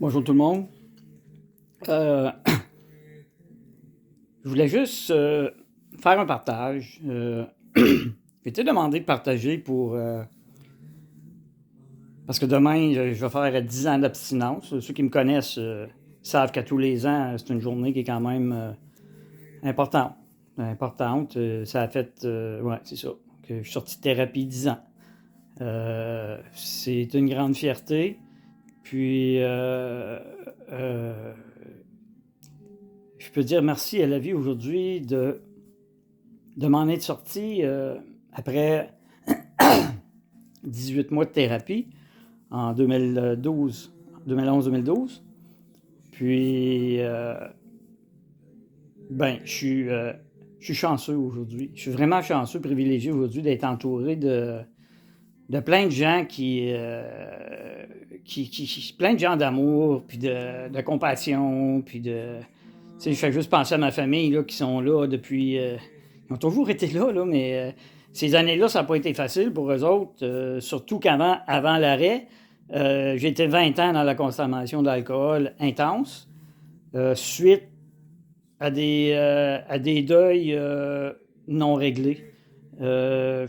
Bonjour tout le monde. Euh, je voulais juste faire un partage. J'ai été demandé de partager parce que demain, je vais faire 10 ans d'abstinence. Ceux qui me connaissent savent qu'à tous les ans, c'est une journée qui est quand même importante. Importante. Ça a fait, ouais, c'est ça, que je suis sorti de thérapie 10 ans. C'est une grande fierté. Puis, je peux dire merci à la vie aujourd'hui de m'en être sorti après 18 mois de thérapie en 2011-2012. Puis, je suis chanceux aujourd'hui. Je suis vraiment chanceux, privilégié aujourd'hui d'être entouré de plein de gens plein de gens d'amour, puis de compassion, puis de. Tu sais, je fais juste penser à ma famille là, qui sont là depuis. Ils ont toujours été là, mais ces années-là, ça n'a pas été facile pour eux autres, surtout avant l'arrêt. J'ai été 20 ans dans la consommation d'alcool intense, suite à des deuils non réglés. Euh,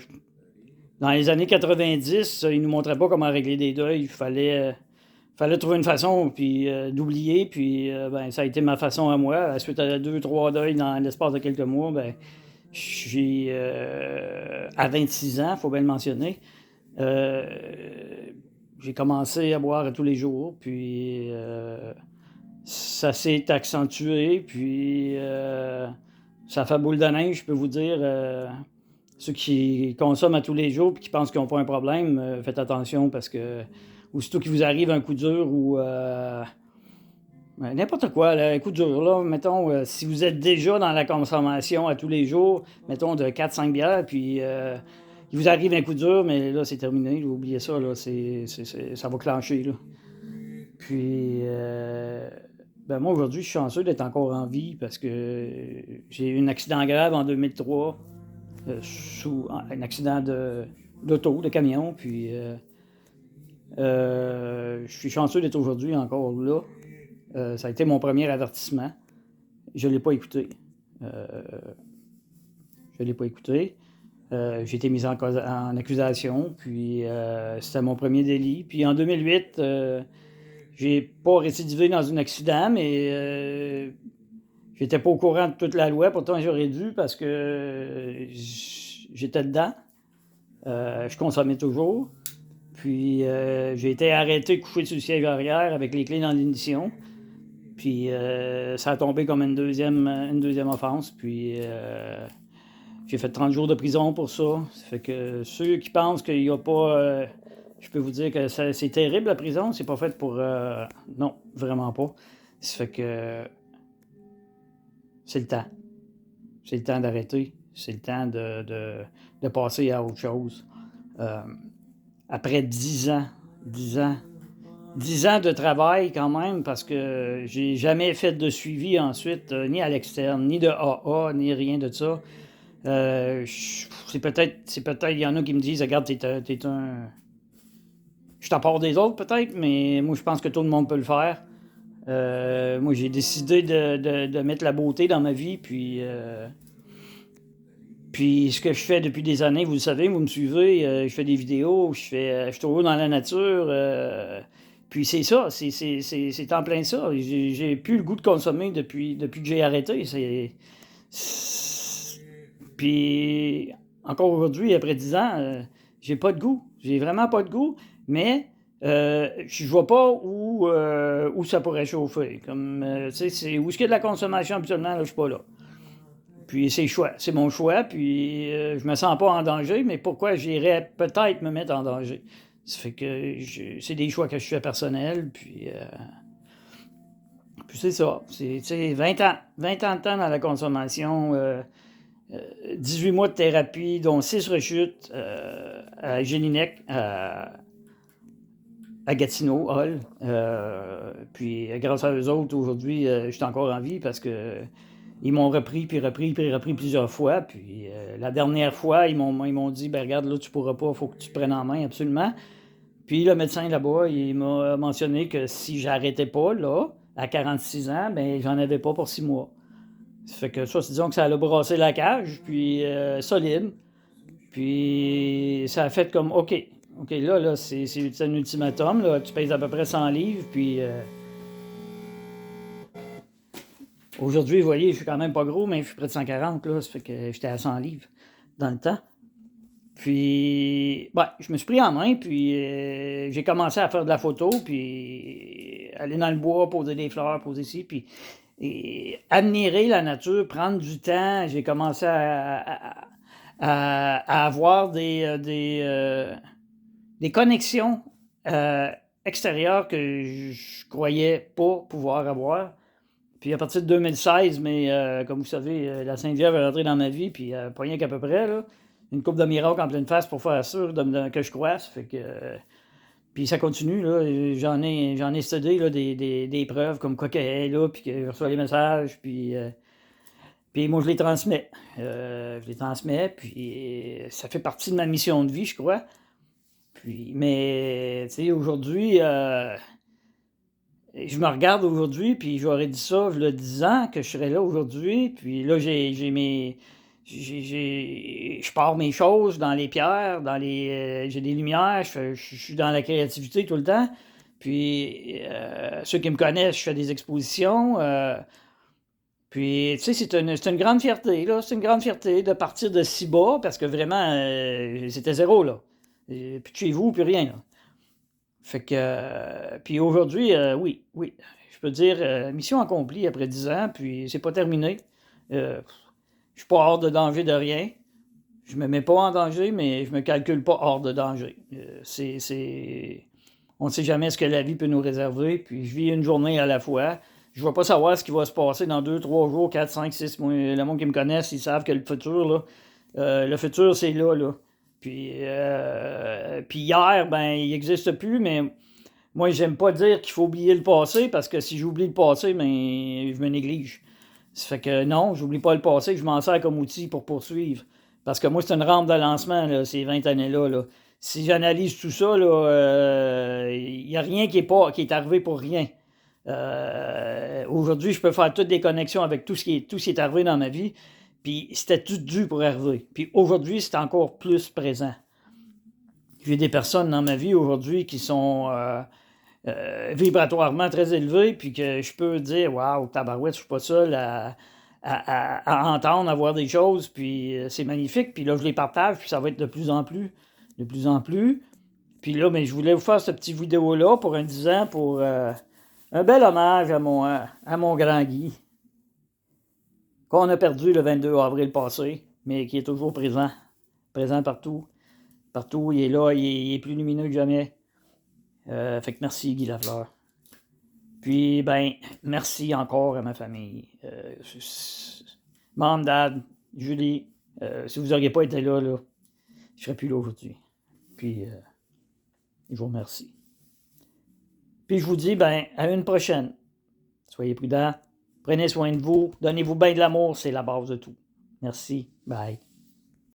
Dans les années 90, ils ne nous montraient pas comment régler des deuils. Fallait trouver une façon d'oublier. Puis ben, ça a été ma façon à moi. Suite à deux, trois deuils dans l'espace de quelques mois, ben, j'ai à 26 ans, il faut bien le mentionner, euh, j'ai commencé à boire tous les jours. Puis ça s'est accentué. Puis ça fait boule de neige, je peux vous dire. Ceux qui consomment à tous les jours et qui pensent qu'ils n'ont pas un problème, faites attention parce que aussitôt qu'il vous arrive un coup dur ou n'importe quoi, là, un coup dur, là, mettons, si vous êtes déjà dans la consommation à tous les jours, mettons de 4-5 bières, puis il vous arrive un coup dur, mais là, c'est terminé, là, oubliez ça, là, ça va clencher. Là. Puis, ben moi, aujourd'hui, je suis chanceux d'être encore en vie parce que j'ai eu un accident grave en 2003 sous un accident d'auto, de camion. Puis je suis chanceux d'être aujourd'hui encore là. Ça a été mon premier avertissement. Je ne l'ai pas écouté. Euh, je ne l'ai pas écouté. J'ai été mis en accusation, puis c'était mon premier délit. Puis en 2008, j'ai pas récidivé dans un accident, mais j'étais pas au courant de toute la loi. Pourtant, j'aurais dû parce que j'étais dedans. Je consommais toujours. Puis j'ai été arrêté, couché sur le siège arrière avec les clés dans l'ignition. Puis ça a tombé comme une deuxième offense. Puis j'ai fait 30 jours de prison pour ça. Ça fait que ceux qui pensent qu'il n'y a pas. Je peux vous dire que c'est terrible la prison. C'est pas fait pour. Non, vraiment pas. Ça fait que c'est le temps. C'est le temps d'arrêter. C'est le temps de passer à autre chose. Euh, Après 10 ans, 10 ans, 10 ans de travail quand même, parce que j'ai jamais fait de suivi ensuite, ni à l'externe, ni de AA, ni rien de ça. C'est peut-être, il y en a qui me disent, regarde, t'es un. Je t'en parle des autres peut-être, mais moi je pense que tout le monde peut le faire. Moi j'ai décidé de mettre la beauté dans ma vie, puis ce que je fais depuis des années, vous le savez, vous me suivez, je fais des vidéos, je suis toujours dans la nature. Puis c'est ça, c'est en plein ça. J'ai plus le goût de consommer depuis que j'ai arrêté. Puis encore aujourd'hui, après 10 ans, j'ai pas de goût. J'ai vraiment pas de goût, mais je vois pas où ça pourrait chauffer. Comme, tu sais, où est-ce qu'il y a de la consommation habituellement, là, je suis pas là. Puis c'est mon choix, puis je me sens pas en danger, mais pourquoi j'irais peut-être me mettre en danger? Ça fait que c'est des choix que je fais personnels, puis c'est ça. C'est 20 ans. 20 ans de temps dans la consommation, 18 mois de thérapie, dont 6 rechutes à Gélinec, à Gatineau, Hall. Puis grâce à eux autres, aujourd'hui, je suis encore en vie parce que ils m'ont repris, puis repris, puis repris plusieurs fois. Puis la dernière fois, ils m'ont dit, ben regarde, là, tu pourras pas, il faut que tu te prennes en main absolument. Puis le médecin là-bas, il m'a mentionné que si j'arrêtais pas, là, à 46 ans, ben j'en avais pas pour 6 mois. Ça fait que ça, disons que ça a brassé la cage, puis solide. Puis ça a fait comme, OK, là, c'est un ultimatum, là, tu pèses à peu près 100 livres, puis aujourd'hui, vous voyez, je suis quand même pas gros, mais je suis près de 140, là, ça fait que j'étais à 100 livres dans le temps. Puis, je me suis pris en main, puis j'ai commencé à faire de la photo, puis aller dans le bois, poser des fleurs, poser ici, puis admirer la nature, prendre du temps. J'ai commencé à avoir des connexions extérieures que je croyais pas pouvoir avoir. Puis à partir de 2016, mais comme vous savez, la Sainte Vierge est rentrée dans ma vie, puis pas rien qu'à peu près, là. Une coupe de miracles en pleine face pour faire sûr que je crois. Ça fait que, puis ça continue, là. J'en ai studié là, des preuves comme quoi qu'elle est là, puis que je reçois les messages, puis moi je les transmets. Puis ça fait partie de ma mission de vie, je crois. Puis, mais, tu sais, aujourd'hui, je me regarde aujourd'hui, puis j'aurais dit ça, il y a 10 ans, que je serais là aujourd'hui. Puis là, je pars mes choses dans les pierres, j'ai des lumières, je suis dans la créativité tout le temps. Puis ceux qui me connaissent, je fais des expositions. Puis, tu sais, c'est une grande fierté, là. C'est une grande fierté de partir de si bas, parce que vraiment, c'était zéro, là. Et plus de chez vous, plus rien, là. Fait que, puis aujourd'hui, oui, je peux dire, mission accomplie après 10 ans, puis c'est pas terminé. Je suis pas hors de danger de rien. Je me mets pas en danger, mais je me calcule pas hors de danger. On ne sait jamais ce que la vie peut nous réserver, puis je vis une journée à la fois. Je ne vais pas savoir ce qui va se passer dans 2, 3 jours, 4, 5, 6 mois. Le monde qui me connaisse, ils savent que le futur, là, le futur, c'est là, là. Puis hier, ben, il n'existe plus, mais moi, j'aime pas dire qu'il faut oublier le passé, parce que si j'oublie le passé, ben, je me néglige. Ça fait que non, j'oublie pas le passé, je m'en sers comme outil pour poursuivre. Parce que moi, c'est une rampe de lancement, là, ces 20 années-là. Là. Si j'analyse tout ça, il n'y a rien qui est arrivé pour rien. Aujourd'hui, je peux faire toutes des connexions avec tout ce qui est arrivé dans ma vie. Puis c'était tout dû pour arriver. Puis aujourd'hui, c'est encore plus présent. J'ai des personnes dans ma vie aujourd'hui qui sont vibratoirement très élevées, puis que je peux dire, waouh, tabarouette, je suis pas seul à entendre, à voir des choses, puis c'est magnifique. Puis là, je les partage, puis ça va être de plus en plus, de plus en plus. Puis là, mais je voulais vous faire cette petite vidéo-là pour un 10 ans, pour un bel hommage à mon grand Guy, qu'on a perdu le 22 avril passé, mais qui est toujours présent partout. Partout, il est là, il est plus lumineux que jamais. Fait que merci, Guy Lafleur. Puis, ben, merci encore à ma famille. Mom, Dad, Julie, si vous n'auriez pas été là, je ne serais plus là aujourd'hui. Puis, je vous remercie. Puis, je vous dis, ben, à une prochaine. Soyez prudents, prenez soin de vous, donnez-vous bien de l'amour, c'est la base de tout. Merci, bye.